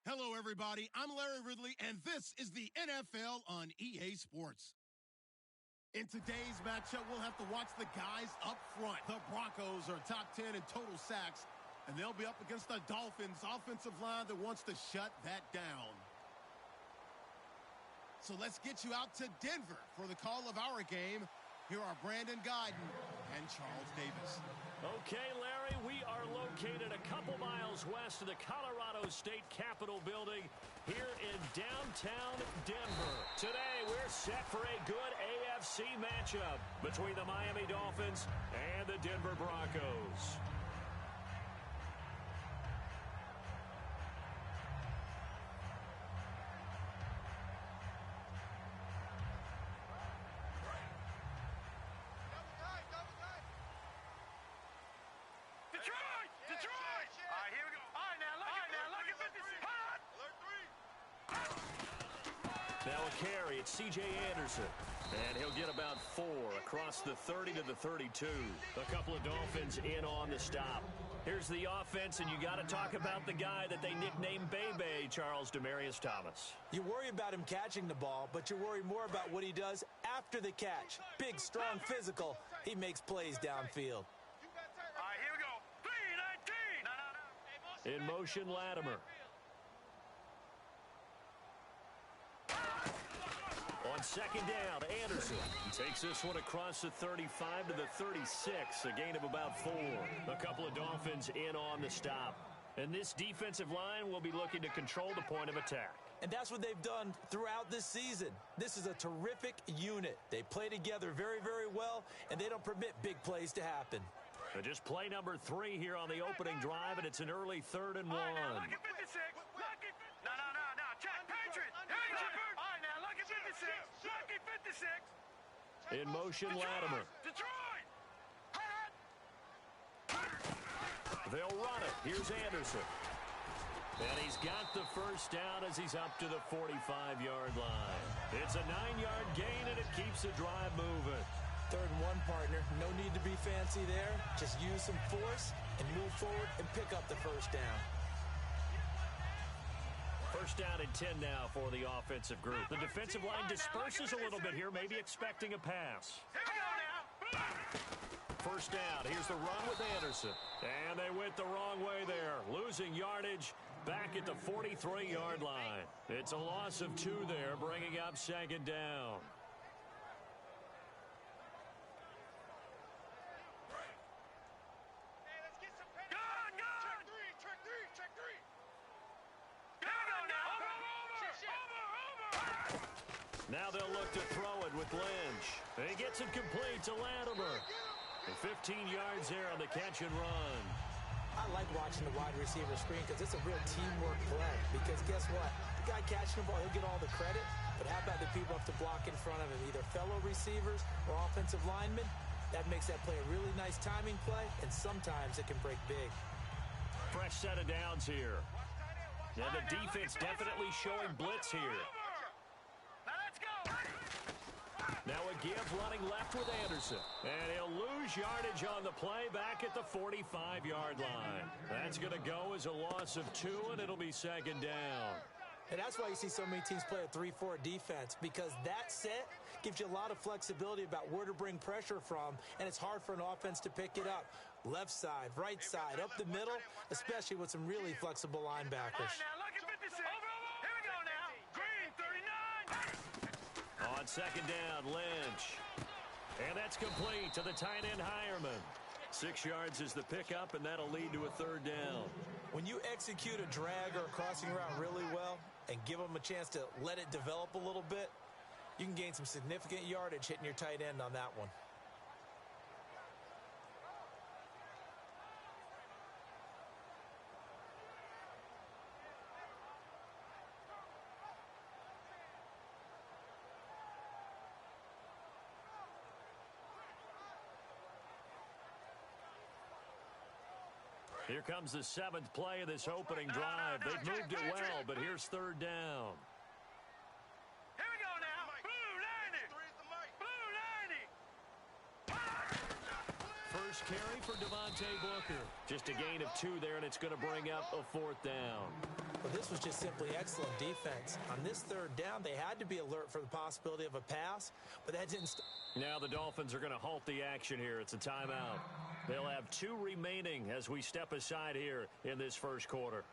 Hello, everybody. I'm Larry Ridley, and this is the NFL on EA Sports. In today's matchup, we'll have to watch the guys up front. The Broncos are top 10 in total sacks, and they'll be up against the Dolphins' offensive line that wants to shut that down. So let's get you out to Denver for the call of our game. Here are Brandon Guyton and Charles Davis. Okay, Larry, we are located a couple miles west of the Colorado State Capitol building here in downtown Denver. Today, we're set for a good AFC matchup between the Miami Dolphins and the Denver Broncos. Now a carry, it's C.J. Anderson. And he'll get about 4 across the 30 to the 32. A couple of Dolphins in on the stop. Here's the offense, and you got to talk about the guy that they nicknamed Bebe, Charles Demaryius Thomas. You worry about him catching the ball, but you worry more about what he does after the catch. Big, strong, physical. He makes plays downfield. All right, here we go. 3-19. In motion, Latimer. On second down, Anderson takes this one across the 35 to the 36, a gain of about 4. A couple of Dolphins in on the stop. And this defensive line will be looking to control the point of attack. And that's what they've done throughout this season. This is a terrific unit. They play together very, very well, and they don't permit big plays to happen. So just play number 3 here on the opening drive, and it's an early 3rd and 1. Look at 56. No. Check. Patriot. All right, now look at 56. Look at 56. In motion, Latimer. Detroit. They'll run it. Here's Anderson. And he's got the first down as he's up to the 45-yard line. It's a 9-yard gain, and it keeps the drive moving. 3rd and 1, partner. No need to be fancy there. Just use some force and move forward and pick up the first down. First down and 10 now for the offensive group. The defensive line disperses a little bit here, maybe expecting a pass. Here we go now. First down. Here's the run with Anderson. And they went the wrong way there, losing yardage back at the 43-yard line. It's a loss of 2 there, bringing up second down. Now they'll look to throw it with Lynch. He gets it complete to Latimer. And 15 yards there on the catch and run. I like watching the wide receiver screen because it's a real teamwork play. Because guess what? The guy catching the ball, he'll get all the credit. But how about the people have to block in front of him, either fellow receivers or offensive linemen? That makes that play a really nice timing play, and sometimes it can break big. Fresh set of downs here. Now the defense definitely showing blitz here. Now a give running left with Anderson. And he'll lose yardage on the play back at the 45-yard line. That's going to go as a loss of 2, and it'll be second down. And that's why you see so many teams play a 3-4 defense, because that set gives you a lot of flexibility about where to bring pressure from, and it's hard for an offense to pick it up. Left side, right side, up the middle, especially with some really flexible linebackers. On second down, Lynch. And that's complete to the tight end, Aair-Runn. 6 yards is the pickup, and that'll lead to a 3rd down. When you execute a drag or a crossing route really well and give them a chance to let it develop a little bit, you can gain some significant yardage hitting your tight end on that one. Here comes the 7th play of this opening drive. They've moved it well, but here's 3rd down. Here we go now. Blue 90. Blue 90. first carry for Devontae Booker. Just a gain of 2 there, and it's going to bring up a 4th down. Well, this was just simply excellent defense. On this 3rd down, they had to be alert for the possibility of a pass, but that didn't stop. Now the Dolphins are going to halt the action here. It's a timeout. They'll have 2 remaining as we step aside here in this first quarter.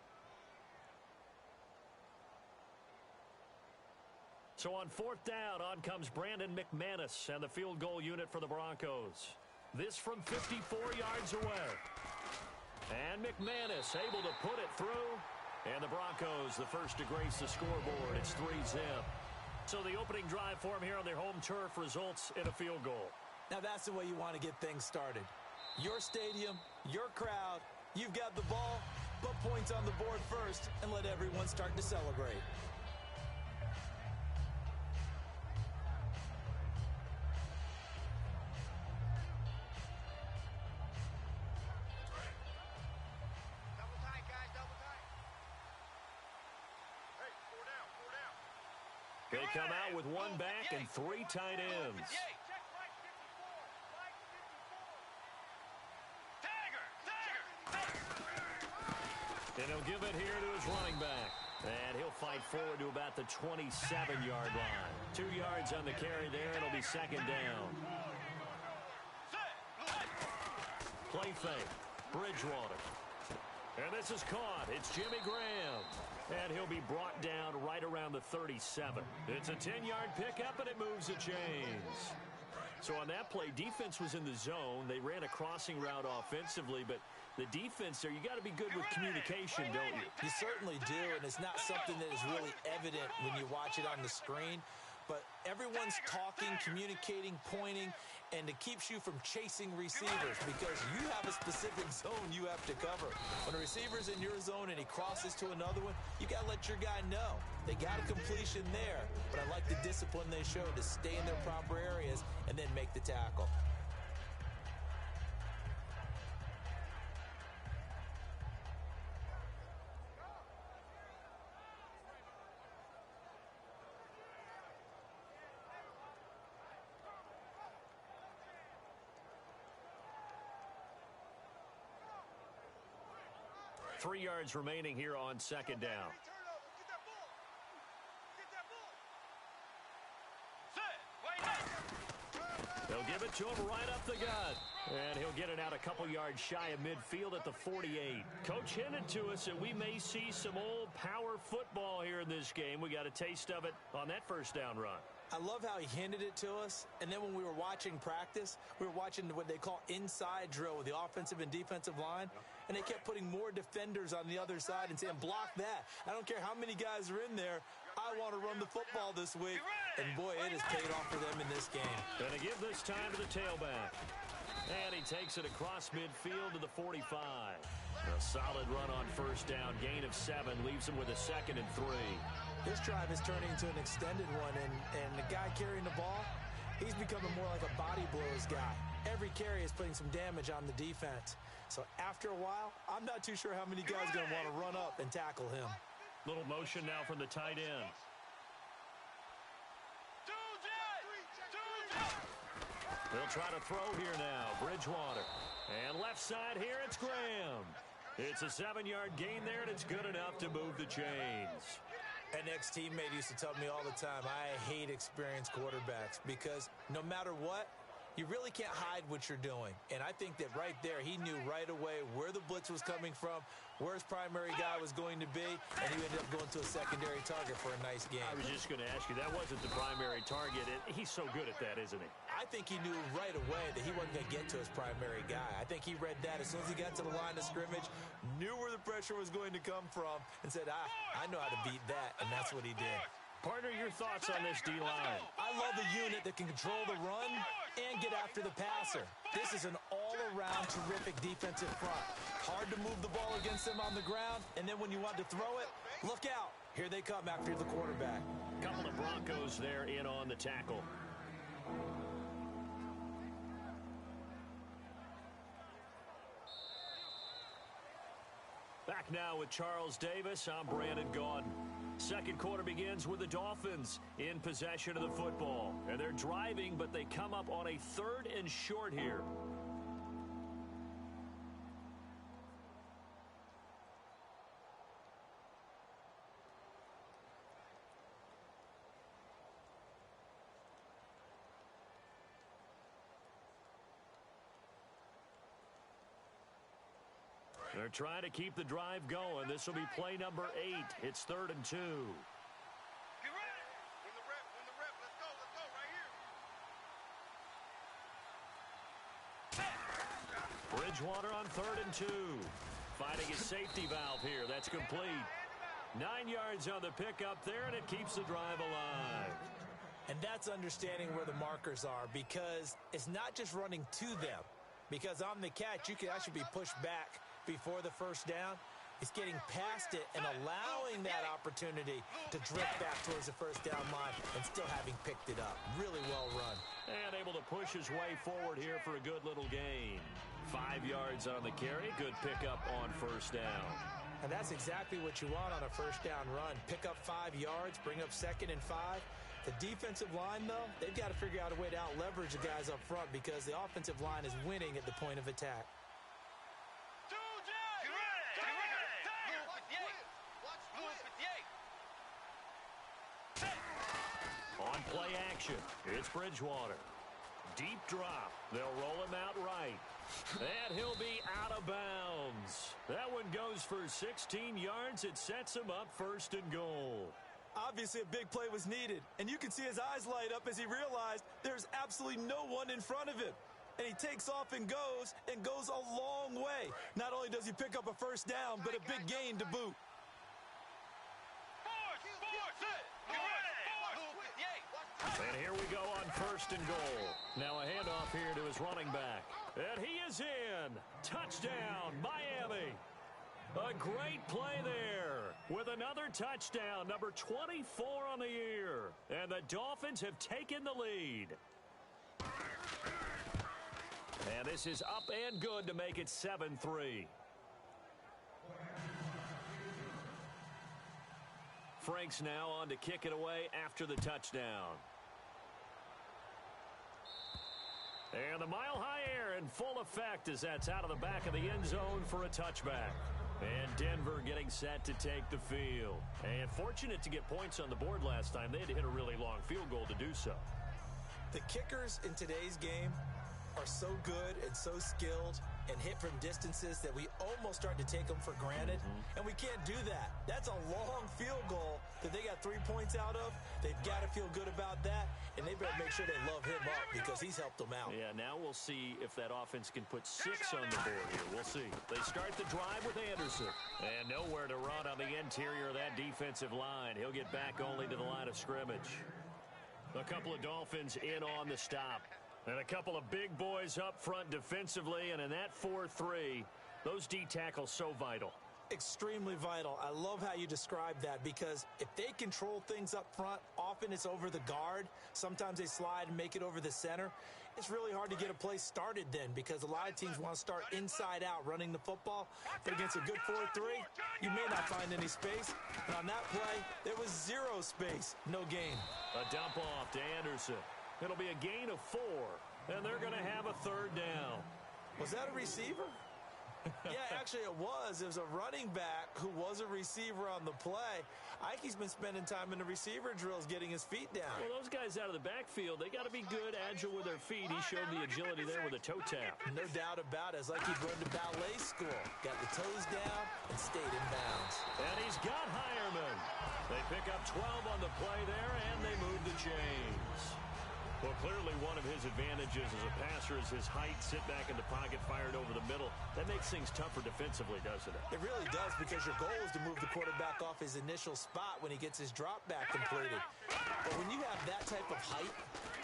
So on 4th down, on comes Brandon McManus and the field goal unit for the Broncos. This from 54 yards away. And McManus able to put it through. And the Broncos, the first to grace the scoreboard. It's 3-zip. So the opening drive for them here on their home turf results in a field goal. Now that's the way you want to get things started. Your stadium, your crowd, you've got the ball, put points on the board first, and let everyone start to celebrate. They come out with 1 back and 3 tight ends. And he'll give it here to his running back. And he'll fight forward to about the 27-yard line. 2 yards on the carry there. It'll be 2nd down. Play fake. Bridgewater. And this is caught. It's Jimmy Graham. And he'll be brought down right around the 37. It's a 10-yard pickup, and it moves the chains. So on that play, defense was in the zone. They ran a crossing route offensively, but the defense there, you got to be good with communication, don't you? You certainly do, and it's not something that is really evident when you watch it on the screen. But everyone's talking, communicating, pointing, and it keeps you from chasing receivers because you have a specific zone you have to cover. When a receiver's in your zone and he crosses to another one, you got to let your guy know. They got a completion there, but I like the discipline they showed to stay in their proper areas and then make the tackle. Three yards remaining here on 2nd down. They'll give it to him right up the gut. And he'll get it out a couple yards shy of midfield at the 48. Coach hinted to us that we may see some old power football here in this game. We got a taste of it on that 1st down run. I love how he hinted it to us, and then when we were watching practice, we were watching what they call inside drill with the offensive and defensive line, and they kept putting more defenders on the other side and saying, block that. I don't care how many guys are in there. I want to run the football this week, and boy, it has paid off for them in this game. Gonna give this time to the tailback. And he takes it across midfield to the 45. A solid run on 1st down, gain of 7, leaves him with a 2nd and 3. This drive is turning into an extended one, and the guy carrying the ball, he's becoming more like a body blows guy. Every carry is putting some damage on the defense. So after a while, I'm not too sure how many guys are going to want to run up and tackle him. Little motion now from the tight end. They'll try to throw here now. Bridgewater. And left side here, it's Graham. It's a 7-yard gain there, and it's good enough to move the chains. An ex-teammate used to tell me all the time, I hate experienced quarterbacks because no matter what, you really can't hide what you're doing. And I think that right there, he knew right away where the blitz was coming from, where his primary guy was going to be, and he ended up going to a secondary target for a nice game. I was just going to ask you, that wasn't the primary target. He's so good at that, isn't he? I think he knew right away that he wasn't going to get to his primary guy. I think he read that as soon as he got to the line of scrimmage, knew where the pressure was going to come from, and said, I know how to beat that, and that's what he did. Partner, your thoughts on this D-line? I love a unit that can control the run and get after the passer. This is an all-around terrific defensive front. Hard to move the ball against them on the ground, and then when you want to throw it, look out. Here they come after the quarterback. Couple of Broncos there in on the tackle. Back now with Charles Davis. I'm Brandon Gaudin. Second quarter begins with the Dolphins in possession of the football. And they're driving, but they come up on a 3rd and short here. They're trying to keep the drive going. This will be play number 8. It's 3rd and 2. Get ready. Win the rep. Let's go right here. Bridgewater on 3rd and 2. Finding his safety valve here. That's complete. 9 yards on the pickup there, and it keeps the drive alive. And that's understanding where the markers are, because it's not just running to them. Because on the catch, you can actually be pushed back before the first down. It's getting past it and allowing that opportunity to drift back towards the first down line and still having picked it up. Really well run. And able to push his way forward here for a good little gain. 5 yards on the carry. Good pickup on first down. And that's exactly what you want on a first down run. Pick up 5 yards, bring up 2nd and 5. The defensive line, though, they've got to figure out a way to out-leverage the guys up front because the offensive line is winning at the point of attack. On play action, it's Bridgewater. Deep drop. They'll roll him out right. And he'll be out of bounds. That one goes for 16 yards. It sets him up 1st and goal. Obviously, a big play was needed, and you can see his eyes light up as he realized there's absolutely no one in front of him. And he takes off and goes a long way. Not only does he pick up a first down, but a big gain to boot. And here we go on 1st and goal. Now a handoff here to his running back. And he is in. Touchdown, Miami. A great play there with another touchdown, number 24 on the year. And the Dolphins have taken the lead. And this is up and good to make it 7-3. Franks now on to kick it away after the touchdown. And the mile-high air in full effect as that's out of the back of the end zone for a touchback. And Denver getting set to take the field. And fortunate to get points on the board last time. They had to hit a really long field goal to do so. The kickers in today's game are so good and so skilled and hit from distances that we almost start to take them for granted. And we can't do that. That's a long field goal that they got 3 points out of. They've got to feel good about that, and they better make sure they love him up because he's helped them out. Yeah, now we'll see if that offense can put 6 on the board here. We'll see. They start the drive with Anderson. And nowhere to run on the interior of that defensive line. He'll get back only to the line of scrimmage. A couple of Dolphins in on the stop. And a couple of big boys up front defensively, and in that 4-3, those D tackles so vital. Extremely vital. I love how you describe that because if they control things up front, often it's over the guard. Sometimes they slide and make it over the center. It's really hard to get a play started then because a lot of teams want to start inside out running the football. But against a good 4-3, you may not find any space. And on that play, there was 0 space, no gain. A dump off to Anderson. It'll be a gain of 4, and they're going to have a 3rd down. Was that a receiver? Yeah, actually it was. It was a running back who was a receiver on the play. Ikey's been spending time in the receiver drills getting his feet down. Well, those guys out of the backfield, they got to be good, agile with their feet. He showed the agility there with a toe tap. No doubt about it. It's like he'd run to ballet school. Got the toes down and stayed in bounds. And he's got Hireman. They pick up 12 on the play there, and they move the chains. Well, clearly one of his advantages as a passer is his height, sit back in the pocket, fired over the middle. That makes things tougher defensively, doesn't it? It really does because your goal is to move the quarterback off his initial spot when he gets his drop back completed. But when you have that type of height,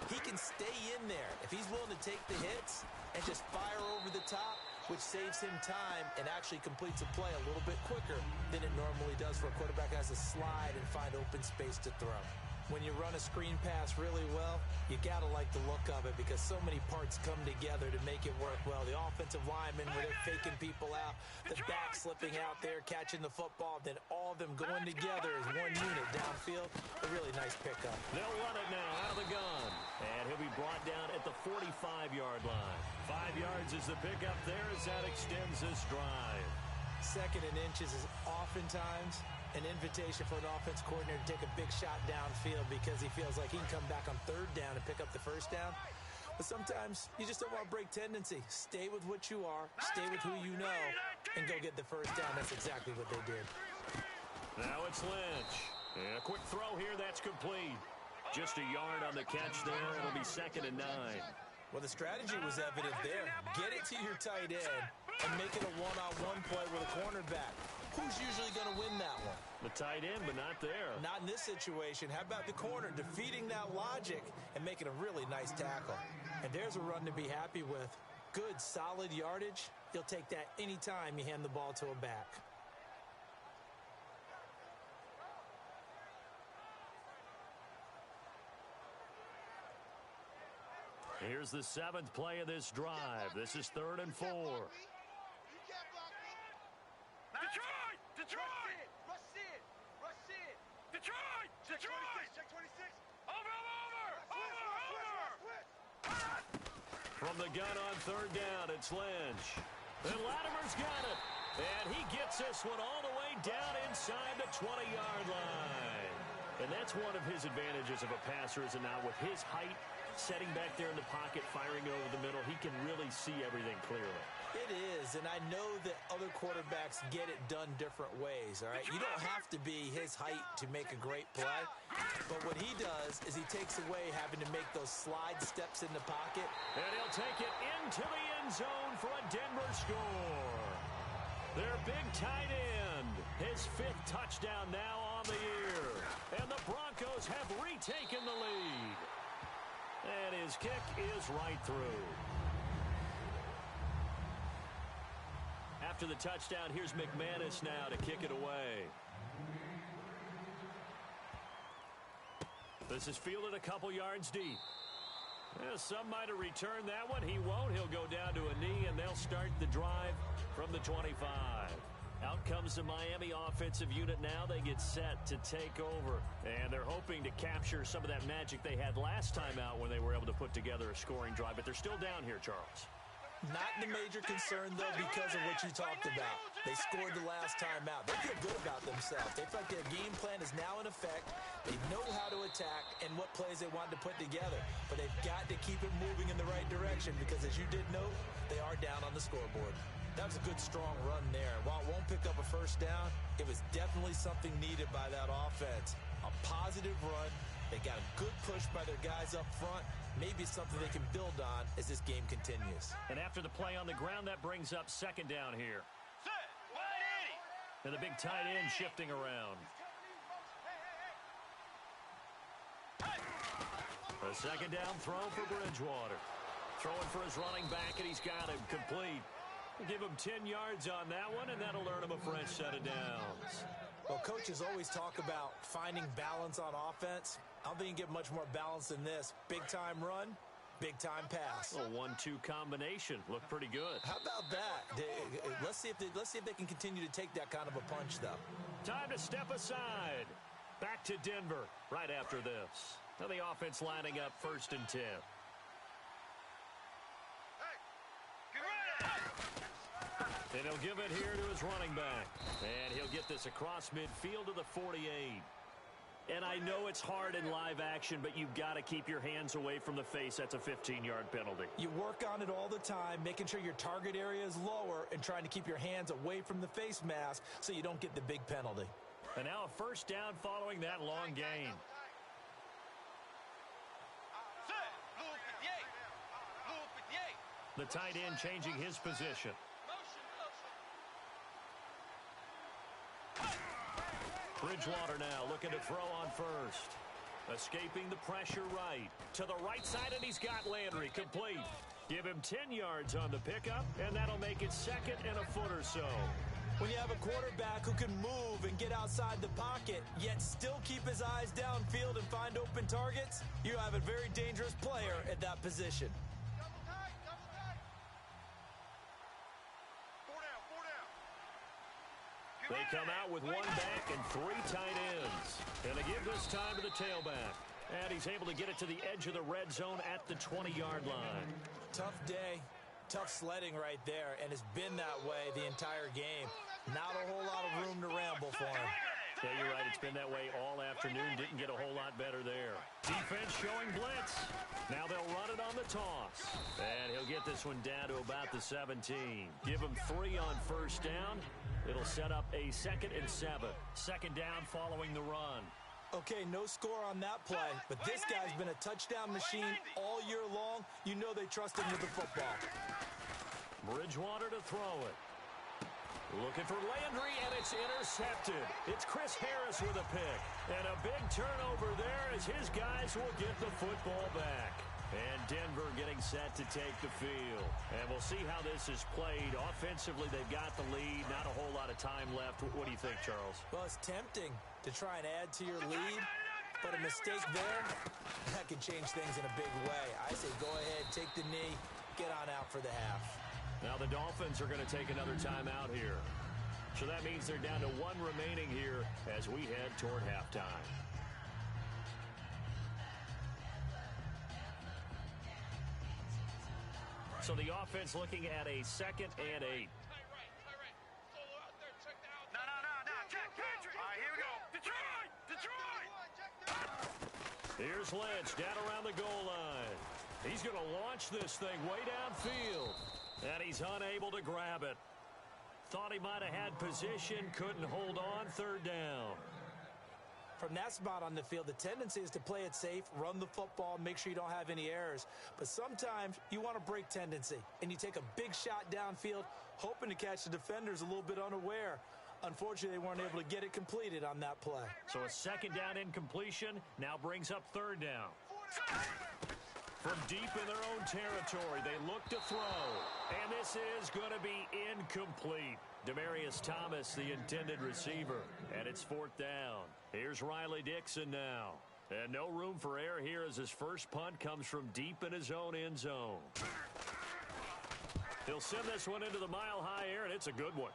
he can stay in there. If he's willing to take the hits and just fire over the top, which saves him time and actually completes a play a little bit quicker than it normally does for a quarterback who has to slide and find open space to throw. When you run a screen pass really well, you got to like the look of it because so many parts come together to make it work well. The offensive linemen, where they're faking people out, the back slipping out there, catching the football, then all of them going together as one unit downfield. A really nice pickup. They'll run it now out of the gun. And he'll be brought down at the 45-yard line. 5 yards is the pickup there as that extends this drive. 2nd and inches is oftentimes an invitation for an offense coordinator to take a big shot downfield because he feels like he can come back on 3rd down and pick up the first down. But sometimes you just don't want to break tendency. Stay with what you are, stay with who you know, and go get the first down. That's exactly what they did. Now it's Lynch. And a quick throw here, that's complete. Just a yard on the catch there. It'll be 2nd and 9. Well, the strategy was evident there. Get it to your tight end and make it a one-on-one play with a cornerback. Who's usually going to win that one? The tight end, but not there. Not in this situation. How about the corner defeating that logic and making a really nice tackle? And there's a run to be happy with. Good, solid yardage. You'll take that anytime you hand the ball to a back. Here's the 7th play of this drive. This is 3rd and 4. Detroit! Detroit! Rush it! Rush it! Detroit! Detroit! Check 26! Over! From the gun on 3rd down, it's Lynch. And Latimer's got it. And he gets this one all the way down inside the 20-yard line. And that's one of his advantages of a passer, is now with his height, setting back there in the pocket, firing over the middle, he can really see everything clearly. It is, and I know that other quarterbacks get it done different ways, all right? You don't have to be his height to make a great play, but what he does is he takes away having to make those slide steps in the pocket. And he'll take it into the end zone for a Denver score. Their big tight end, his 5th touchdown now on the year. And the Broncos have retaken the lead. And his kick is right through. After the touchdown, here's McManus now to kick it away. This is fielded a couple yards deep. Some might have returned that one. He won't. He'll go down to a knee, and they'll start the drive from the 25. Out comes the Miami offensive unit now. They get set to take over. And they're hoping to capture some of that magic they had last time out when they were able to put together a scoring drive. But they're still down here, Charles. Not the major concern, though, because of what you talked about. They scored the last time out. They feel good about themselves. They feel like their game plan is now in effect. They know how to attack and what plays they want to put together. But they've got to keep it moving in the right direction because, as you did note, they are down on the scoreboard. That was a good, strong run there. While it won't pick up a first down, it was definitely something needed by that offense. A positive run. They got a good push by their guys up front. Maybe something they can build on as this game continues. And after the play on the ground, that brings up 2nd down here. And the big tight end shifting around. A 2nd down throw for Bridgewater. Throwing for his running back, and he's got him complete. Give him 10 yards on that one, and that'll earn him a fresh set of downs. Well, coaches always talk about finding balance on offense. I don't think you can get much more balance than this. Big-time run, big-time pass. A 1-2 combination. Looked pretty good. How about that? Let's see if they can continue to take that kind of a punch, though. Time to step aside. Back to Denver right after this. Now the offense lining up 1st and 10. And he'll give it here to his running back. And he'll get this across midfield to the 48. And I know it's hard in live action, but you've got to keep your hands away from the face. That's a 15-yard penalty. You work on it all the time, making sure your target area is lower and trying to keep your hands away from the face mask so you don't get the big penalty. And now a first down following that long gain. The tight end changing his position. Bridgewater now looking to throw on first. Escaping the pressure right. To the right side, and he's got Landry complete. Give him 10 yards on the pickup, and that'll make it 2nd and a foot or so. When you have a quarterback who can move and get outside the pocket, yet still keep his eyes downfield and find open targets, you have a very dangerous player at that position. They come out with 1 back and 3 tight ends. And they give this time to the tailback. And he's able to get it to the edge of the red zone at the 20-yard line. Tough day, tough sledding right there, and it's been that way the entire game. Not a whole lot of room to ramble for him. Yeah, you're right. It's been that way all afternoon. Didn't get a whole lot better there. Defense showing blitz. Now they'll run it on the toss. And he'll get this one down to about the 17. Give him 3 on first down. It'll set up a 2nd and 7. 2nd down following the run. Okay, no score on that play, but this guy's been a touchdown machine all year long. You know they trust him with the football. Bridgewater to throw it. Looking for Landry, and it's intercepted. It's Chris Harris with a pick. And a big turnover there as his guys will get the football back. And Denver getting set to take the field. And we'll see how this is played. Offensively, they've got the lead. Not a whole lot of time left. What do you think, Charles? Well, it's tempting to try and add to your lead, but a mistake there, that could change things in a big way. I say go ahead, take the knee, get on out for the half. Now the Dolphins are going to take another timeout here. So that means they're down to 1 remaining here as we head toward halftime. So the offense looking at a 2nd and 8. No. Check, Patrick. All right, here we go. Detroit! Here's Lynch down around the goal line. He's going to launch this thing way downfield. And he's unable to grab it. Thought he might have had position, couldn't hold on. 3rd down. From that spot on the field, the tendency is to play it safe, run the football, make sure you don't have any errors. But sometimes you want to break tendency, and you take a big shot downfield, hoping to catch the defenders a little bit unaware. Unfortunately, they weren't able to get it completed on that play. So a 2nd down incompletion now brings up 3rd down. From deep in their own territory, they look to throw. And this is going to be incomplete. Demaryius Thomas, the intended receiver. And it's 4th down. Here's Riley Dixon now. And no room for error here as his first punt comes from deep in his own end zone. He'll send this one into the mile-high air, and it's a good one.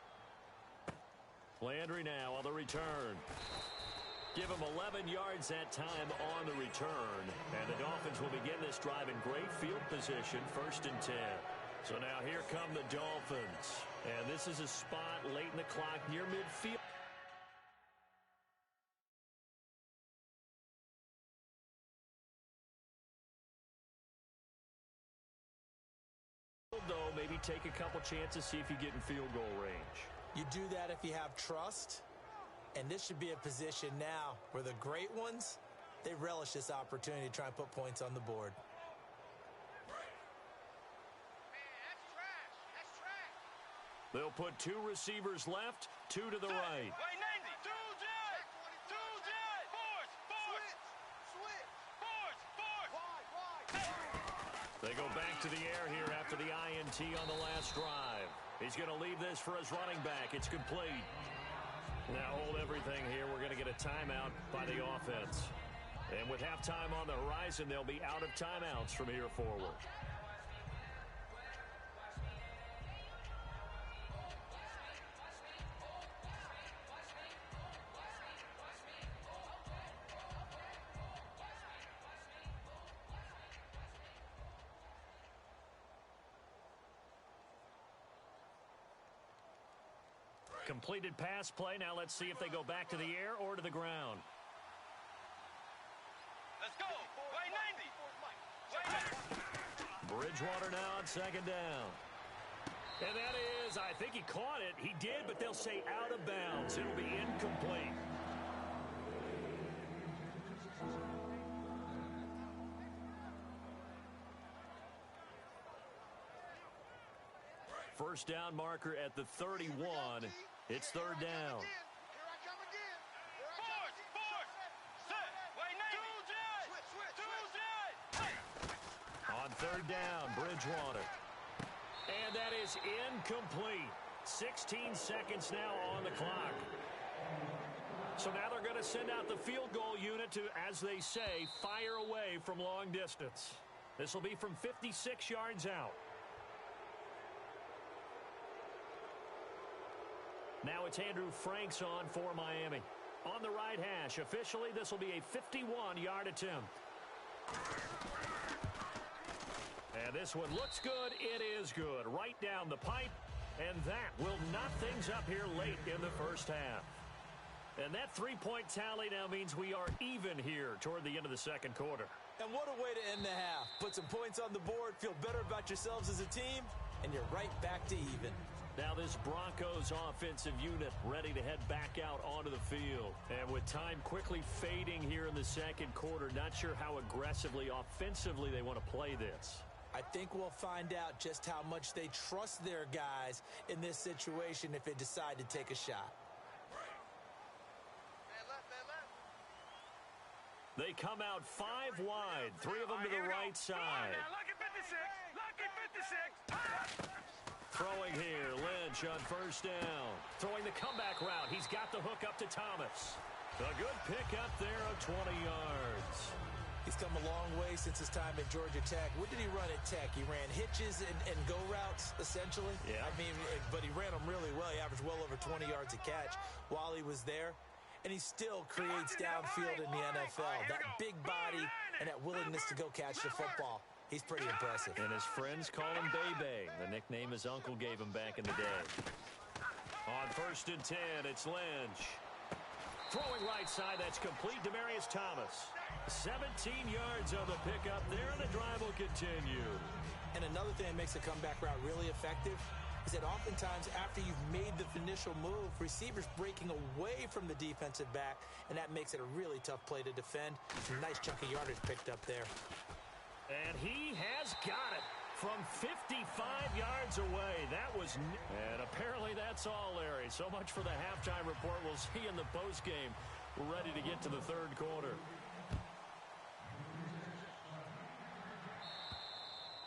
Landry now on the return. Give him 11 yards that time on the return. And the Dolphins will begin this drive in great field position, 1st and 10. So now here come the Dolphins. And this is a spot late in the clock near midfield. Though, maybe take a couple chances, see if you get in field goal range. You do that if you have trust. And this should be a position now where the great ones, they relish this opportunity to try and put points on the board. They'll put 2 receivers left, 2 to the right. They go back to the air here after the INT on the last drive. He's going to leave this for his running back. It's complete. Now hold everything here. We're going to get a timeout by the offense. And with halftime on the horizon, they'll be out of timeouts from here forward. Completed pass play. Now let's see if they go back to the air or to the ground. Let's go. Bridgewater now on 2nd down. And that is, I think he caught it. He did, but they'll say out of bounds. It'll be incomplete. First down marker at the 31. It's 3rd down. On 3rd down, Bridgewater. And that is incomplete. 16 seconds now on the clock. So now they're going to send out the field goal unit to, as they say, fire away from long distance. This will be from 56 yards out. Now it's Andrew Franks on for Miami. On the right hash, officially this will be a 51-yard attempt. And this one looks good. It is good. Right down the pipe. And that will knot things up here late in the first half. And that three-point tally now means we are even here toward the end of the second quarter. And what a way to end the half. Put some points on the board, feel better about yourselves as a team, and you're right back to even. Now this Broncos offensive unit ready to head back out onto the field. And with time quickly fading here in the second quarter, not sure how aggressively, offensively they want to play this. I think we'll find out just how much they trust their guys in this situation if they decide to take a shot. They come out 5 wide, 3 of them to the right side. Lucky 56, lucky 56. Throwing here, Lynch on first down. Throwing the comeback route. He's got the hook up to Thomas. A good pickup there of 20 yards. He's come a long way since his time at Georgia Tech. What did he run at Tech? He ran hitches and go routes, essentially. Yeah. I mean, but he ran them really well. He averaged well over 20 yards a catch while he was there. And he still creates downfield in the NFL. That big body and that willingness to go catch the football. He's pretty impressive. And his friends call him Bebe, the nickname his uncle gave him back in the day. On first and 10, it's Lynch. Throwing right side, that's complete. Demaryius Thomas. 17 yards on the pickup there, and the drive will continue. And another thing that makes a comeback route really effective is that oftentimes after you've made the initial move, receivers breaking away from the defensive back, and that makes it a really tough play to defend. Some nice chunky yardage picked up there. And he has got it from 55 yards away. That was, and apparently that's all, Larry. So much for the halftime report. We'll see in the postgame. We're ready to get to the third quarter.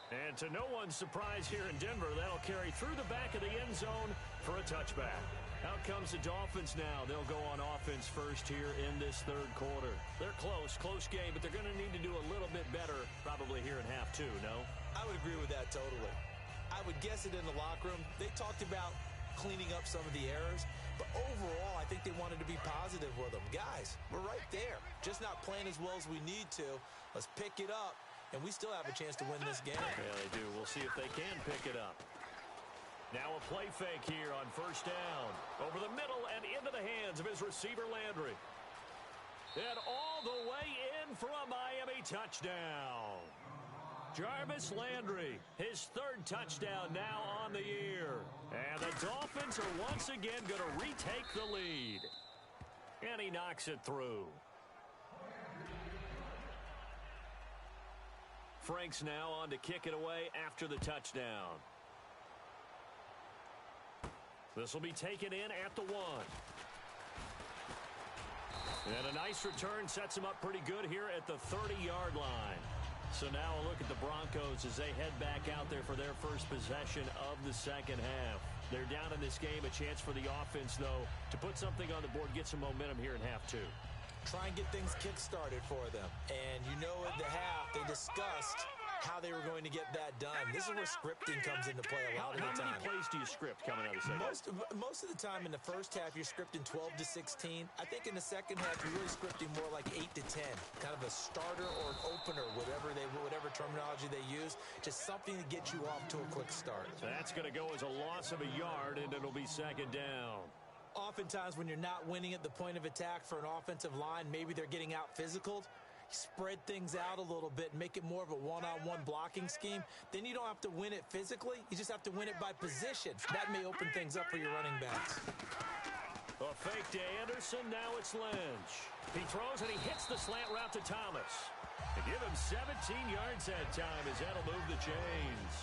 And to no one's surprise here in Denver, that'll carry through the back of the end zone for a touchback. Out comes the Dolphins now. They'll go on offense first here in this third quarter. They're close game, but they're going to need to do a little bit better probably here in half two, no? I would agree with that totally. I would guess it in the locker room. They talked about cleaning up some of the errors, but overall, I think they wanted to be positive with them. Guys, we're right there. Just not playing as well as we need to. Let's pick it up. And we still have a chance to win this game. Yeah, they do. We'll see if they can pick it up. Now a play fake here on first down. Over the middle and into the hands of his receiver, Landry. And all the way in for a Miami touchdown. Jarvis Landry, his third touchdown now on the year. And the Dolphins are once again going to retake the lead. And he knocks it through. Franks now on to kick it away after the touchdown. This will be taken in at the 1. And a nice return sets him up pretty good here at the 30-yard line. So now a look at the Broncos as they head back out there for their first possession of the second half. They're down in this game. A chance for the offense, though, to put something on the board, get some momentum here in half two. Try and get things kick-started for them. And you know at the half, they discussed how they were going to get that done. This is where scripting comes into play a lot of the time. How many plays do you script coming out of the second? Most of the time in the first half, you're scripting 12 to 16. I think in the second half, you're really scripting more like 8 to 10. Kind of a starter or an opener, whatever terminology they use. Just something to get you off to a quick start. So that's going to go as a loss of a yard, and it'll be second down. Oftentimes when you're not winning at the point of attack for an offensive line, maybe they're getting out physical, spread things out a little bit, make it more of a one-on-one blocking scheme. Then you don't have to win it physically. You just have to win it by position. That may open things up for your running backs. A fake to Anderson. Now it's Lynch. He throws and he hits the slant route to Thomas. They give him 17 yards that time as that'll move the chains.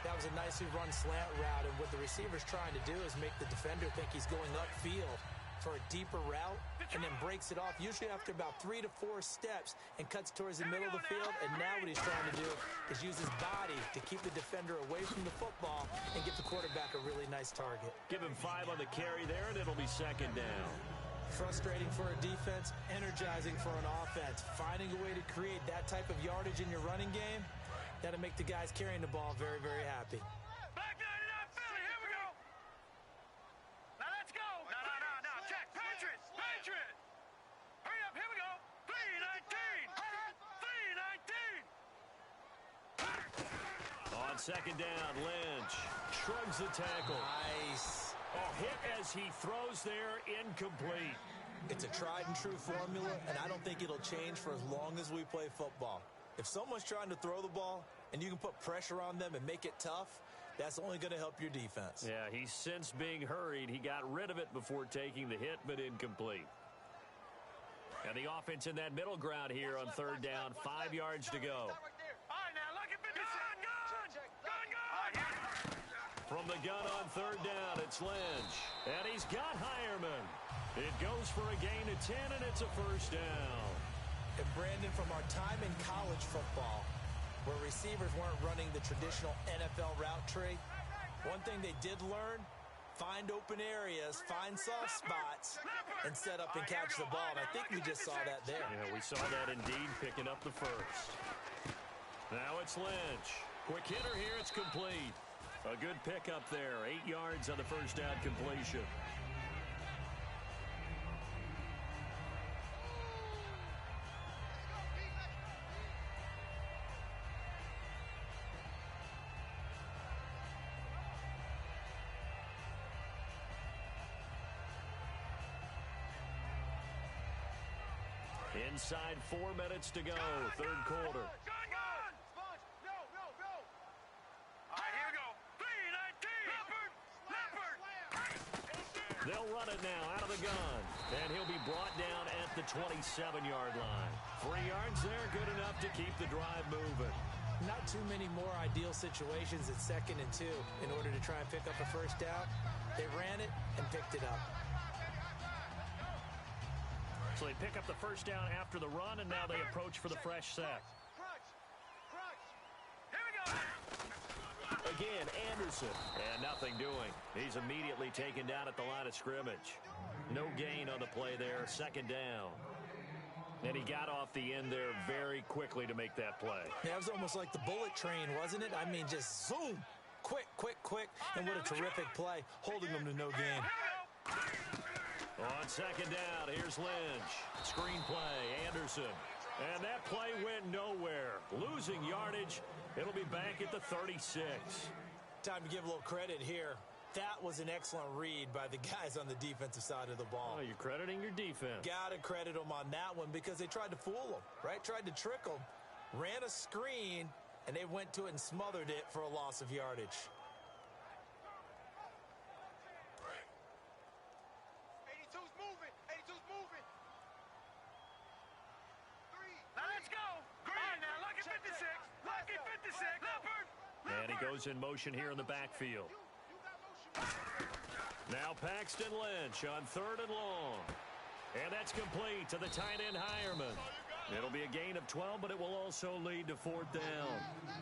That was a nicely run slant route, and what the receiver's trying to do is make the defender think he's going upfield for a deeper route, and then breaks it off, usually after about 3 to 4 steps, and cuts towards the middle of the field. And now what he's trying to do is use his body to keep the defender away from the football and get the quarterback a really nice target. Give him 5 on the carry there, and it'll be second down. Frustrating for a defense, energizing for an offense. Finding a way to create that type of yardage in your running game, that'll make the guys carrying the ball very, very happy. Back 99 Philly, here we go. Now let's go. No. Check. Patriot. Hurry up, here we go. 3-19. On second down, Lynch shrugs the tackle. Nice. A hit as he throws there, incomplete. It's a tried-and-true formula, and I don't think it'll change for as long as we play football. If someone's trying to throw the ball and you can put pressure on them and make it tough, that's only going to help your defense. Yeah, he sensed being hurried. He got rid of it before taking the hit, but incomplete. And the offense in that middle ground here on third down, 5 yards to go. From the gun on third down, it's Lynch. And he's got Aair-Runn. It goes for a gain of 10, and it's a first down. And Brandon, from our time in college football, where receivers weren't running the traditional NFL route tree, one thing they did learn, find open areas, find soft spots, and set up and catch the ball. And I think we just saw that there. Yeah, we saw that indeed, picking up the first. Now it's Lynch. Quick hitter here, it's complete. A good pickup there, 8 yards on the first down completion. Inside 4 minutes to go, third quarter. They'll run it now out of the gun. And he'll be brought down at the 27-yard line. 3 yards there, good enough to keep the drive moving. Not too many more ideal situations at 2nd and 2 in order to try and pick up a first down. They ran it and picked it up. So they pick up the first down after the run, and now they approach for the fresh set. Again, Anderson, and nothing doing. He's immediately taken down at the line of scrimmage. No gain on the play there, 2nd down. And he got off the end there very quickly to make that play. Yeah, it was almost like the bullet train, wasn't it? I mean, just zoom, quick, quick, quick, and what a terrific play, holding them to no gain. On 2nd down, here's Lynch. Screen play, Anderson. And that play went nowhere. Losing yardage. It'll be back at the 36. Time to give a little credit here. That was an excellent read by the guys on the defensive side of the ball. Oh, you're crediting your defense. Got to credit them on that one because they tried to fool them, right? Tried to trick them. Ran a screen, and they went to it and smothered it for a loss of yardage. And he goes in motion here in the backfield. Now Paxton Lynch on 3rd and long. And that's complete to the tight end Aair-Runn. It'll be a gain of 12, but it will also lead to 4th down.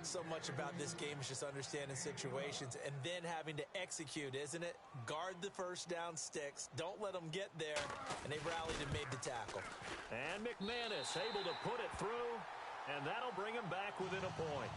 So much about this game is just understanding situations and then having to execute, isn't it? Guard the first down sticks. Don't let them get there. And they rallied and made the tackle. And McManus able to put it through. And that'll bring him back within a point.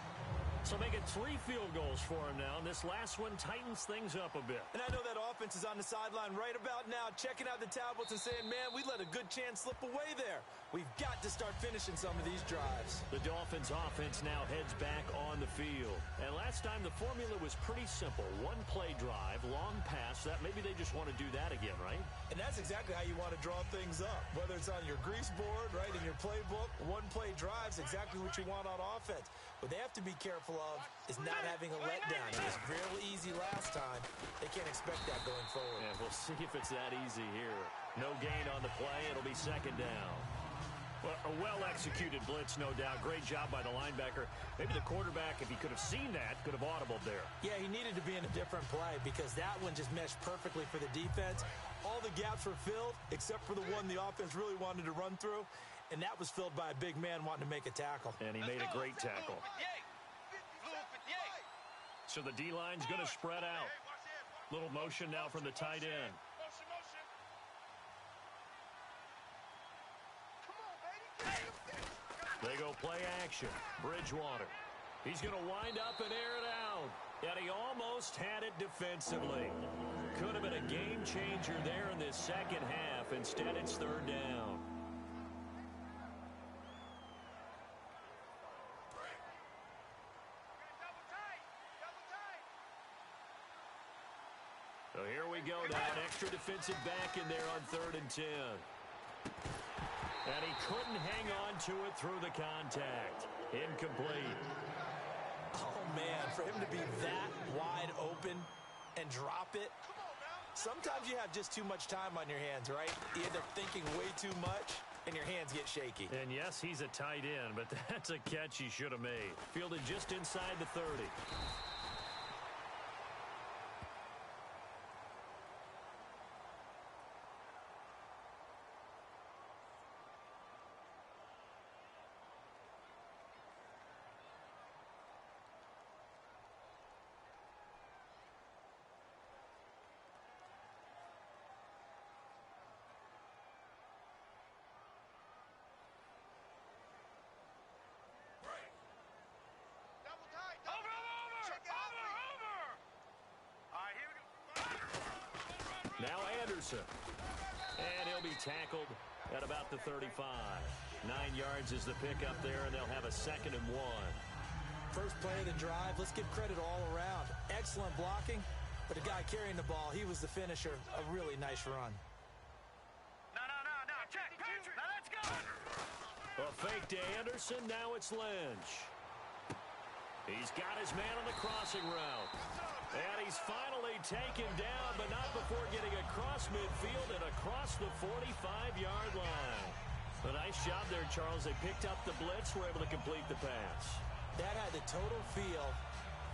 So making 3 field goals for him now, and this last one tightens things up a bit. And I know that offense is on the sideline right about now, checking out the tablets and saying, man, we let a good chance slip away there. We've got to start finishing some of these drives. The Dolphins offense now heads back on the field. And last time the formula was pretty simple. 1 play drive, long pass. That maybe they just want to do that again, right? And that's exactly how you want to draw things up. Whether it's on your grease board, right, in your playbook, 1 play drive's exactly what you want on offense. What they have to be careful of is not having a letdown. It was real easy last time. They can't expect that going forward. And we'll see if it's that easy here. No gain on the play. It'll be 2nd down. Well, a well-executed blitz, no doubt. Great job by the linebacker. Maybe the quarterback, if he could have seen that, could have audibled there. Yeah, he needed to be in a different play because that one just meshed perfectly for the defense. All the gaps were filled except for the one the offense really wanted to run through. And that was filled by a big man wanting to make a tackle. And he made a great tackle. So the D-line's going to spread out. Little motion now from the tight end. They go play action. Bridgewater. He's going to wind up and air it out. And he almost had it defensively. Could have been a game changer there in this 2nd half. Instead, it's 3rd down. So here we go now. An extra defensive back in there on 3rd and 10. And he couldn't hang on to it through the contact. Incomplete. Oh, man, for him to be that wide open and drop it. Sometimes you have just too much time on your hands, right? You end up thinking way too much, and your hands get shaky. And yes, he's a tight end, but that's a catch he should have made. Fielded just inside the 30. Now Anderson. And he'll be tackled at about the 35. 9 yards is the pickup there, and they'll have a 2nd and 1. First play of the drive, let's give credit all around. Excellent blocking, but the guy carrying the ball, he was the finisher. A really nice run. No, check, Patriot. Now let's go. A fake to Anderson, now it's Lynch. He's got his man on the crossing route. And he's finally taken down, but not before getting across midfield and across the 45-yard line. A nice job there, Charles. They picked up the blitz, were able to complete the pass. That had the total feel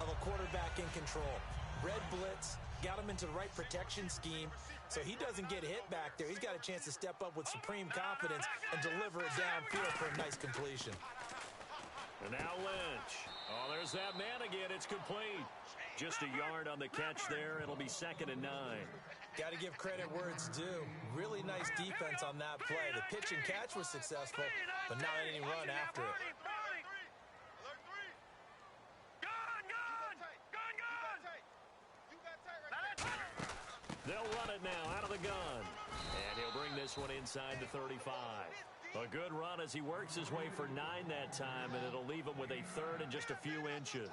of a quarterback in control. Red blitz, got him into the right protection scheme, so he doesn't get hit back there. He's got a chance to step up with supreme confidence and deliver it downfield for a nice completion. And now Lynch. Oh, there's that man again. It's complete. Just a yard on the catch there. It'll be 2nd and 9. Got to give credit where it's due. Really nice defense on that play. The pitch and catch was successful, but not any run after it. They'll run it now out of the gun. And he'll bring this one inside the 35. A good run as he works his way for 9 that time, and it'll leave him with a 3rd and just a few inches.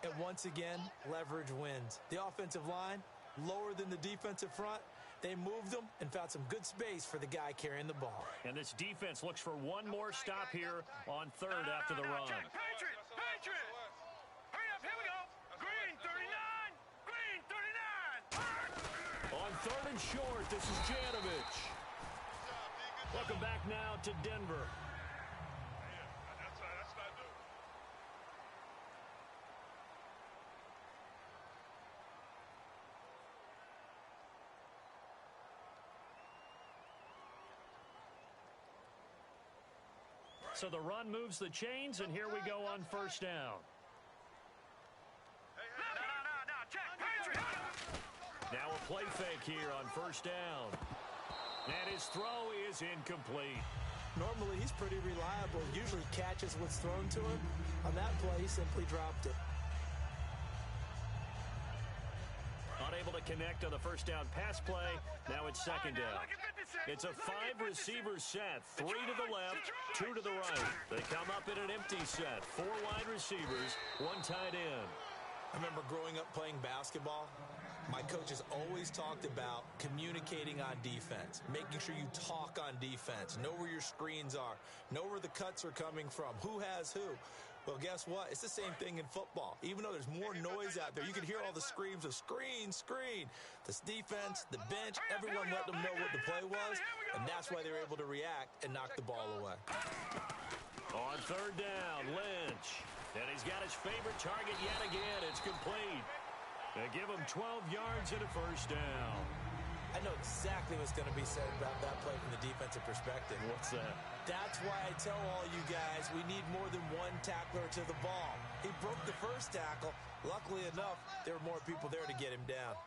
And once again, leverage wins. The offensive line, lower than the defensive front. They moved them and found some good space for the guy carrying the ball. And this defense looks for one more stop here on 3rd after the run. Patriot! Hurry up, here we go. Green 39! Green 39! On 3rd and short, this is Janovich. Welcome back now to Denver. So the run moves the chains, and here we go on 1st down. No, check, Patriot! Now a play fake here on 1st down. And his throw is incomplete. Normally, he's pretty reliable. Usually catches what's thrown to him. On that play, he simply dropped it. Unable to connect on the 1st down pass play. Now it's 2nd down. It's a 5-receiver set. 3 to the left, 2 to the right. They come up in an empty set. 4 wide receivers, 1 tight end. I remember growing up playing basketball. My coaches always talked about communicating on defense, making sure you talk on defense, know where your screens are, know where the cuts are coming from, who has who. Well, guess what? It's the same thing in football. Even though there's more noise out there, you can hear all the screams of screen, screen. This defense, the bench, everyone let them know what the play was, and that's why they were able to react and knock the ball away. On 3rd down, Lynch. And he's got his favorite target yet again. It's complete. They give him 12 yards and a 1st down. I know exactly what's going to be said about that play from the defensive perspective. What's that? That's why I tell all you guys we need more than one tackler to the ball. He broke the 1st tackle. Luckily enough, there were more people there to get him down.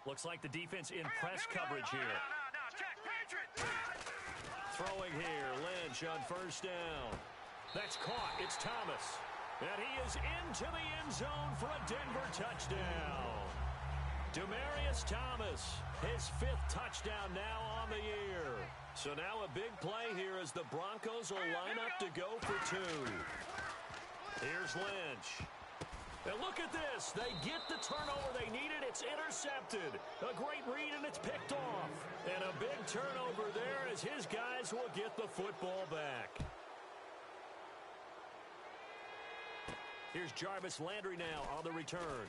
Looks like the defense in press coverage here. No, check, Patriot! Throwing here, Lynch on 1st down. That's caught. It's Thomas. And he is into the end zone for a Denver touchdown. Demaryius Thomas, his 5th touchdown now on the year. So now a big play here as the Broncos will line up to go for 2. Here's Lynch. And look at this. They get the turnover they needed. It's intercepted. A great read, and it's picked off. And a big turnover there as his guys will get the football back. Here's Jarvis Landry now on the return.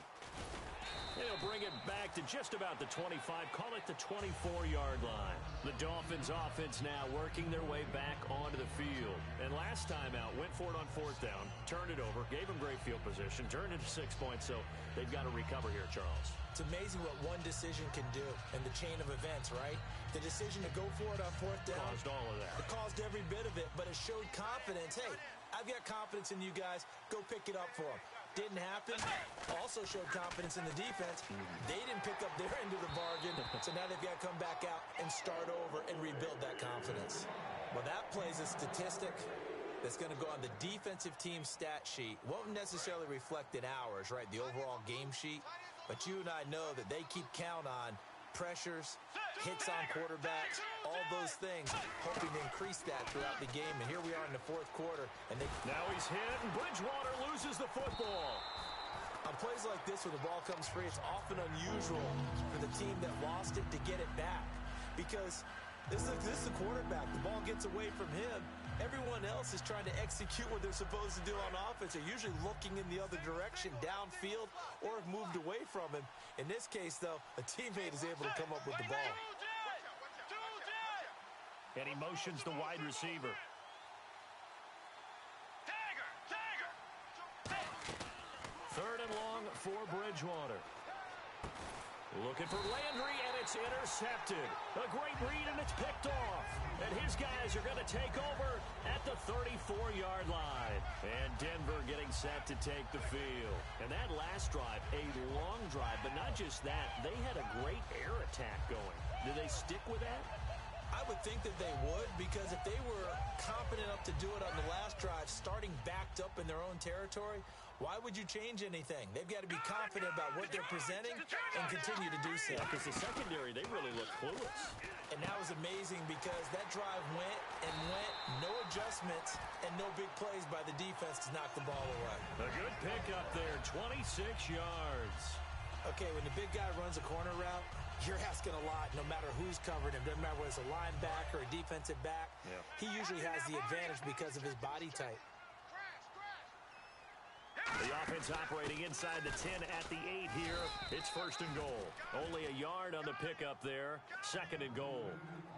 He'll bring it back to just about the 25, call it the 24-yard line. The Dolphins offense now working their way back onto the field. And last time out, went for it on fourth down, turned it over, gave them great field position, turned it to 6 points, so they've got to recover here, Charles. It's amazing what one decision can do in the chain of events, right? The decision to go for it on fourth down. Caused all of that. It caused every bit of it, but it showed confidence. Hey, I've got confidence in you guys. Go pick it up for them. Didn't happen. Also showed confidence in the defense. They didn't pick up their end of the bargain, so now they've got to come back out and start over and rebuild that confidence. Well, that plays a statistic that's going to go on the defensive team stat sheet. Won't necessarily reflect in ours, right, the overall game sheet, but you and I know that they keep count on pressures, hits on quarterbacks, all those things, hoping to increase that throughout the game. And here we are in the fourth quarter. And now he's hit, and Bridgewater loses the football. On plays like this where the ball comes free, it's often unusual for the team that lost it to get it back. Because this is the quarterback. The ball gets away from him. Everyone else is trying to execute what they're supposed to do on offense. They're usually looking in the other direction, downfield, or have moved away from him. In this case, though, a teammate is able to come up with the ball. And he motions the wide receiver. Third and long for Bridgewater. Looking for Landry, and it's intercepted. A great read, and it's picked off. And his guys are going to take over at the 34-yard line. And Denver getting set to take the field. And that last drive, a long drive, but not just that. They had a great air attack going. Do they stick with that? I would think that they would, because if they were confident enough to do it on the last drive, starting backed up in their own territory, why would you change anything? They've got to be confident about what they're presenting and continue to do so. Yeah, because the secondary, they really look clueless. And that was amazing because that drive went and went, no adjustments, and no big plays by the defense to knock the ball away. A good pickup there, 26 yards. Okay, when the big guy runs a corner route, you're asking a lot no matter who's covering him. Doesn't matter whether it's a linebacker or a defensive back. Yeah. He usually has the advantage because of his body type. The offense operating inside the 10 at the 8 here. It's first and goal. Only a yard on the pickup there. Second and goal.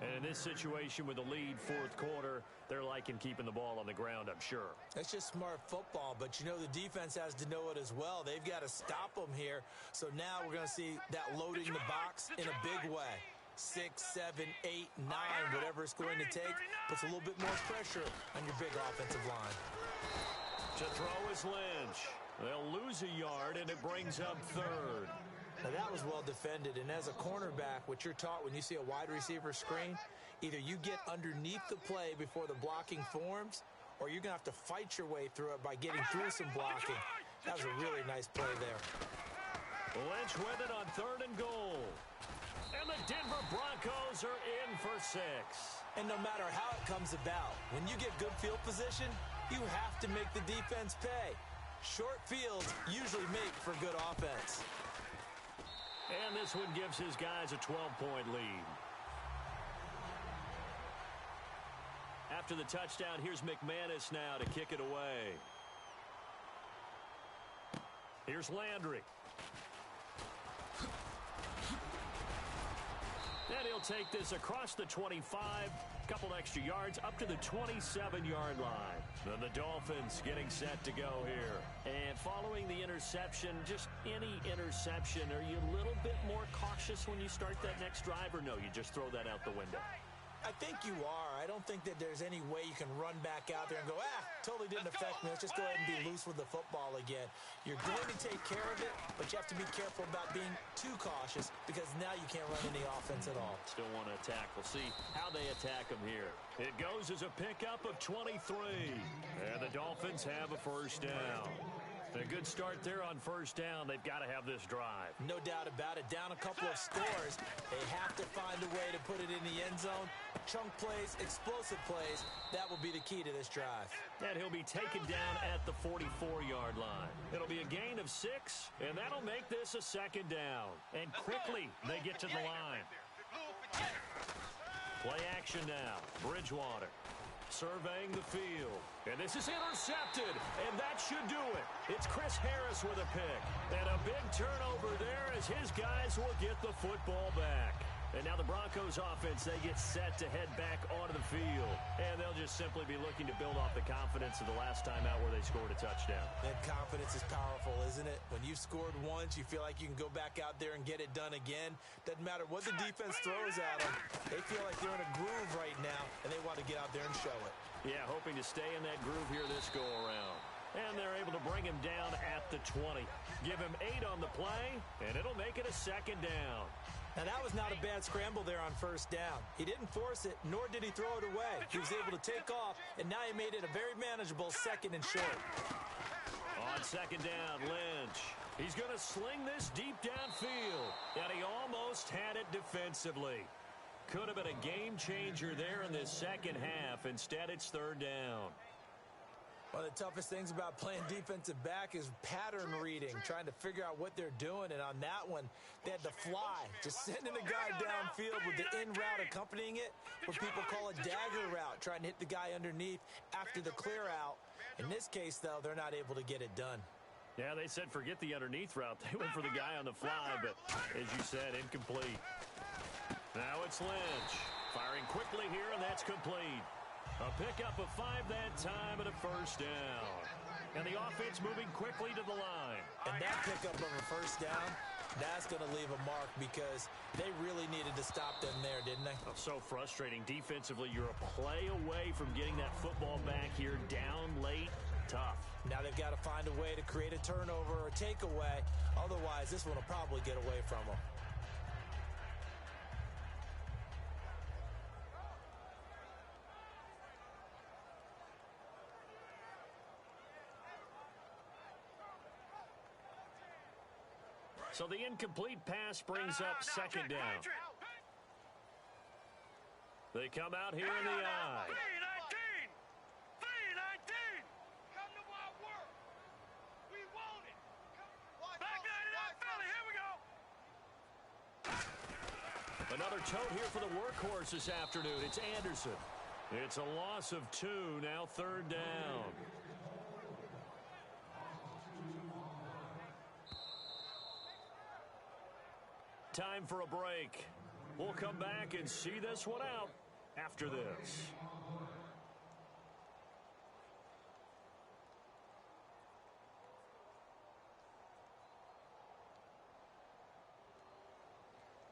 And in this situation with the lead fourth quarter, they're liking keeping the ball on the ground, I'm sure. It's just smart football, but you know the defense has to know it as well. They've got to stop them here. So now we're going to see that loading the box in a big way. 6, 7, 8, 9, whatever it's going to take, puts a little bit more pressure on your big offensive line. To throw is Lynch. They'll lose a yard, and it brings up third. Now, that was well defended, and as a cornerback, what you're taught when you see a wide receiver screen, either you get underneath the play before the blocking forms, or you're going to have to fight your way through it by getting through some blocking. That was a really nice play there. Lynch with it on third and goal. And the Denver Broncos are in for 6. And no matter how it comes about, when you get good field position, you have to make the defense pay. Short fields usually make for good offense. And this one gives his guys a 12-point lead. After the touchdown, here's McManus now to kick it away. Here's Landry. And he'll take this across the 25, couple extra yards, up to the 27-yard line. Then the Dolphins getting set to go here. And following the interception, just any interception, are you a little bit more cautious when you start that next drive, or no, you just throw that out the window? I think you are. I don't think that there's any way you can run back out there and go, totally didn't affect me. Let's just go ahead and be loose with the football again. You're going to take care of it, but you have to be careful about being too cautious because now you can't run any offense at all. Still want to attack. We'll see how they attack them here. It goes as a pickup of 23. And the Dolphins have a first down. A good start there on first down. They've got to have this drive. No doubt about it. Down a couple of scores. They have to find a way to put it in the end zone. Chunk plays, explosive plays. That will be the key to this drive. And he'll be taken down at the 44-yard line. It'll be a gain of 6, and that'll make this a second down. And quickly, they get to the line. Play action now. Bridgewater surveying the field. And this is intercepted, and that should do it. It's Chris Harris with a pick. And a big turnover there as his guys will get the football back. And now the Broncos offense, they get set to head back onto the field. And they'll just simply be looking to build off the confidence of the last time out where they scored a touchdown. And confidence is powerful, isn't it? When you've scored once, you feel like you can go back out there and get it done again. Doesn't matter what the defense throws at them. They feel like they're in a groove right now, and they want to get out there and show it. Yeah, hoping to stay in that groove here this go-around. And they're able to bring him down at the 20. Give him 8 on the play, and it'll make it a second down. Now, that was not a bad scramble there on first down. He didn't force it, nor did he throw it away. He was able to take off, and now he made it a very manageable second and short. On second down, Lynch. He's going to sling this deep downfield, and he almost had it defensively. Could have been a game changer there in this second half. Instead, it's third down. One of the toughest things about playing defensive back is pattern reading, trying to figure out what they're doing. And on that one, they had to fly, just sending a guy downfield with the in route accompanying it, what people call a dagger route, trying to hit the guy underneath after the clear out. In this case, though, they're not able to get it done. Yeah, they said forget the underneath route. They went for the guy on the fly, but as you said, incomplete. Now it's Lynch. Firing quickly here, and that's complete. A pickup of 5 that time and a first down. And the offense moving quickly to the line. And that pickup of a first down, that's going to leave a mark because they really needed to stop them there, didn't they? Oh, so frustrating. Defensively, you're a play away from getting that football back here down late. Tough. Now they've got to find a way to create a turnover or takeaway. Otherwise, this one will probably get away from them. So the incomplete pass brings up second down. They come out here in the I. 3-19. Come to my work. We want it. Back 99 Philly. Here we go. Another tote here for the workhorse this afternoon. It's Anderson. It's a loss of 2. Now third down. Time for a break. We'll come back and see this one out after this.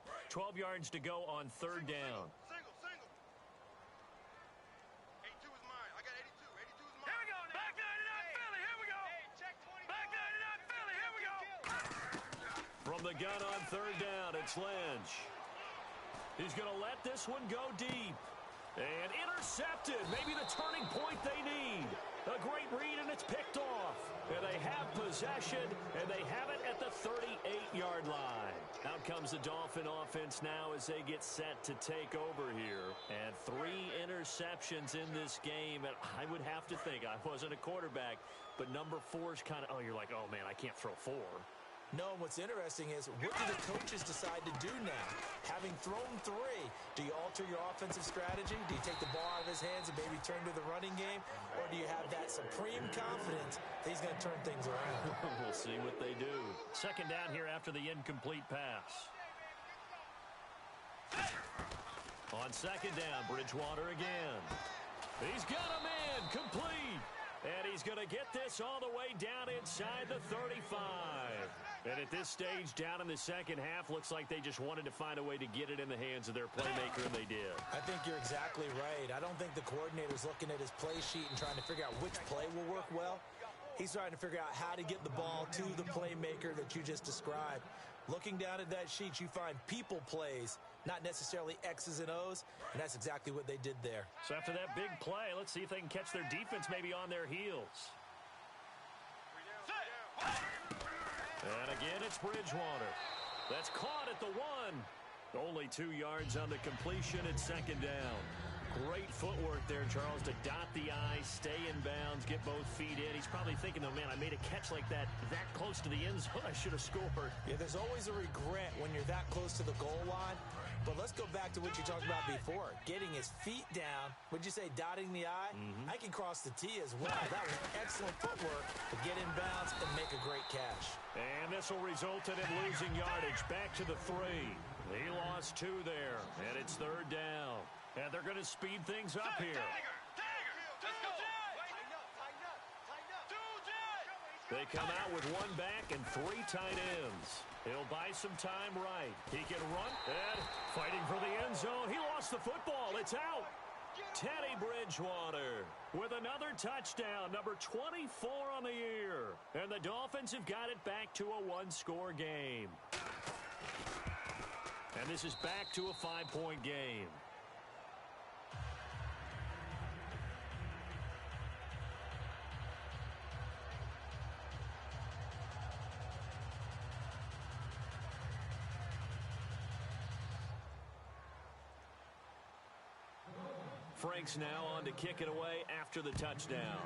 Break. 12 yards to go on third down. Single. 82 is mine. I got 82. 82 is mine. Here we go. Back 99 Philly. Here we go. Check 20. Back 99 Philly. Here we go. From the gun on third down, it's Lynch. He's going to let this one go deep. And intercepted. Maybe the turning point they need. A great read, and it's picked off. And they have possession, and they have it at the 38-yard line. Out comes the Dolphin offense now as they get set to take over here. And 3 interceptions in this game. And I would have to think, I wasn't a quarterback, but number 4 is kind of, you're like, oh, man, I can't throw 4. No, and what's interesting is, what do the coaches decide to do now? Having thrown 3, do you alter your offensive strategy? Do you take the ball out of his hands and maybe turn to the running game? Or do you have that supreme confidence that he's going to turn things around? We'll see what they do. Second down here after the incomplete pass. On second down, Bridgewater again. He's got a man, complete. And he's going to get this all the way down inside the 35. And at this stage, down in the second half, looks like they just wanted to find a way to get it in the hands of their playmaker, and they did. I think you're exactly right. I don't think the coordinator's looking at his play sheet and trying to figure out which play will work well. He's trying to figure out how to get the ball to the playmaker that you just described. Looking down at that sheet, you find people plays, not necessarily X's and O's, and that's exactly what they did there. So after that big play, let's see if they can catch their defense maybe on their heels. And again, it's Bridgewater. That's caught at the 1. Only 2 yards on the completion at second down. Great footwork there, Charles, to dot the I, stay in bounds, get both feet in. He's probably thinking, though, man, I made a catch like that close to the end zone. I should have scored. Yeah, there's always a regret when you're that close to the goal line. But let's go back to what you talked about before. Getting his feet down. Would you say dotting the I? I can cross the T as well. That was excellent footwork to get in bounds and make a great catch. And this will result in him losing yardage. Back to the 3. He lost 2 there, and it's 3rd down. And they're going to speed things up here. They come out with 1 back and 3 tight ends. He'll buy some time right. He can run. And fighting for the end zone. He lost the football. It's out. Teddy Bridgewater with another touchdown, number 24 on the year. And the Dolphins have got it back to a 1-score game. And this is back to a 5-point game. Frank's now on to kick it away after the touchdown.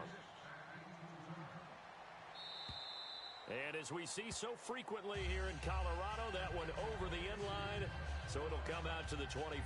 And as we see so frequently here in Colorado, that one over the end line, so it'll come out to the 25.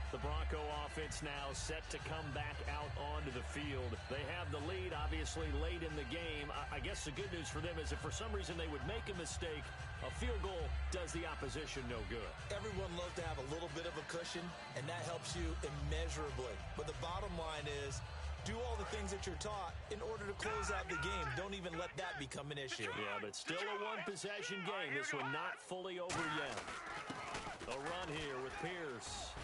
The Bronco offense now set to come back out onto the field. They have the lead, obviously, late in the game. I guess the good news for them is if for some reason they would make a mistake, a field goal does the opposition no good. Everyone loves to have a little bit of a cushion, and that helps you immeasurably. But the bottom line is, do all the things that you're taught in order to close out the game. Don't even let that become an issue. Yeah, but still a one-possession game. This one not fully over yet. A run here with Pierce.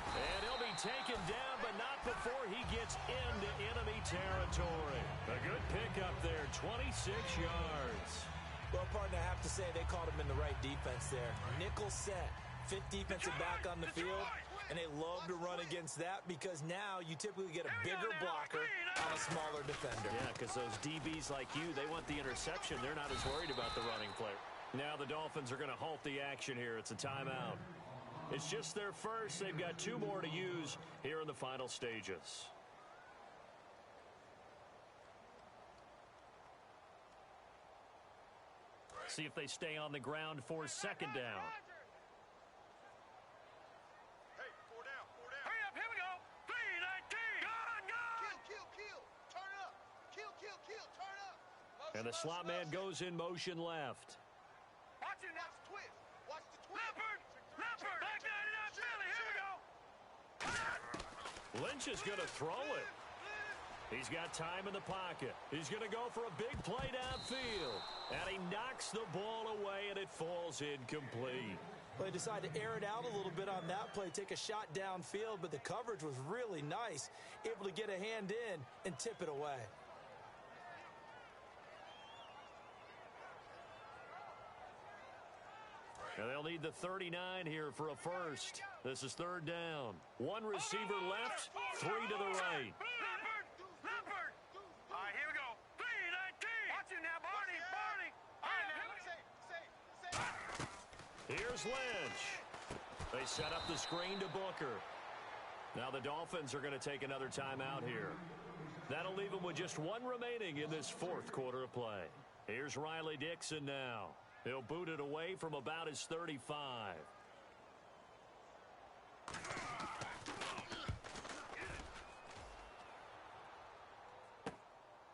And he'll be taken down, but not before he gets into enemy territory. A good pickup there, 26 yards. Well, partner, I have to say they caught him in the right defense there. Nickel set, 5th defensive back on the field, and they love to run against that because now you typically get a bigger blocker on a smaller defender. Yeah, because those DBs like you, they want the interception. They're not as worried about the running play. Now the Dolphins are going to halt the action here. It's a timeout. It's just their first. They've got 2 more to use here in the final stages. See if they stay on the ground for 2nd down. Hey, 4 down, 4 down. Hurry up, here we go. 3-19. Gone. Kill. Turn up. Kill. Turn up. And the slot man goes in motion left. Watch it now. Twist. Watch the twist. Leopard. Back 99 Philly. Here we go. Lynch is going to throw it. He's got time in the pocket. He's going to go for a big play downfield. And he knocks the ball away, and it falls incomplete. Well, they decided to air it out a little bit on that play, take a shot downfield, but the coverage was really nice, able to get a hand in and tip it away. And they'll need the 39 here for a first. This is 3rd down. 1 receiver left, 3 to the right. Leopard. All right, here we go. 3-19. Watch it now, Barney. All right, now. Here's Lynch. They set up the screen to Booker. Now the Dolphins are going to take another timeout here. That'll leave them with just 1 remaining in this 4th quarter of play. Here's Riley Dixon now. He'll boot it away from about his 35.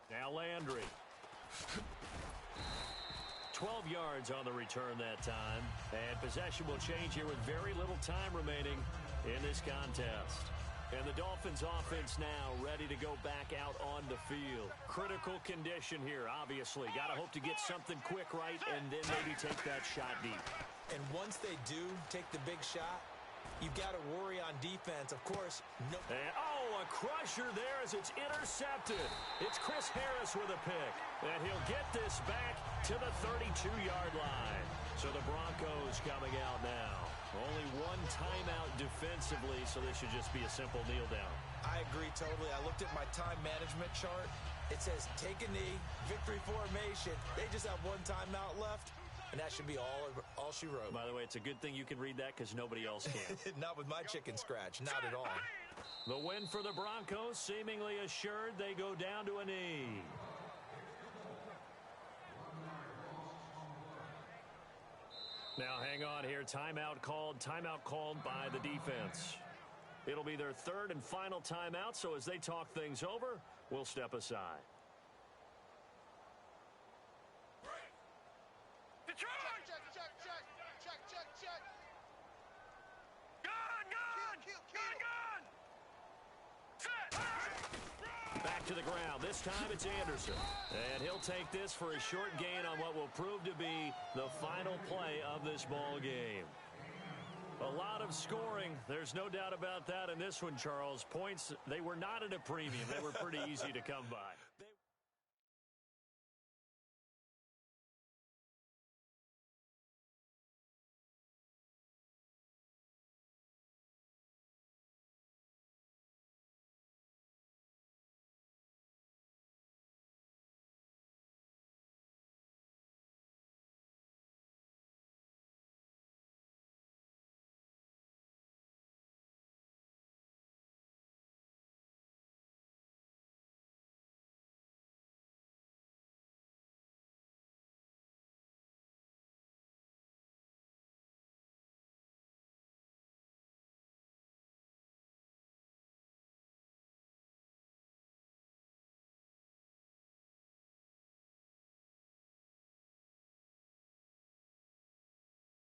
Now Landry. 12 yards on the return that time. And possession will change here with very little time remaining in this contest. And the Dolphins offense now ready to go back out on the field. Critical condition here, obviously. Got to hope to get something quick right and then maybe take that shot deep. And once they do take the big shot, you've got to worry on defense. Of course, no. And, a crusher there as it's intercepted. It's Chris Harris with a pick. And he'll get this back to the 32-yard line. So the Broncos coming out now. Only 1 timeout defensively, so this should just be a simple kneel down. I agree totally. I looked at my time management chart. It says take a knee, victory formation. They just have 1 timeout left, and that should be all she wrote. By the way, it's a good thing you can read that because nobody else can. Not with my chicken scratch. Not at all. The win for the Broncos, seemingly assured. They go down to a knee. Now hang on here. Timeout called by the defense. It'll be their third and final timeout, so as they talk things over, we'll step aside. Detroit! Check. Gun! Set! Back to the ground. This time it's Anderson. And he'll take this for a short gain on what will prove to be the final play of this ball game. A lot of scoring. There's no doubt about that in this one, Charles. Points, they were not at a premium. They were pretty easy to come by.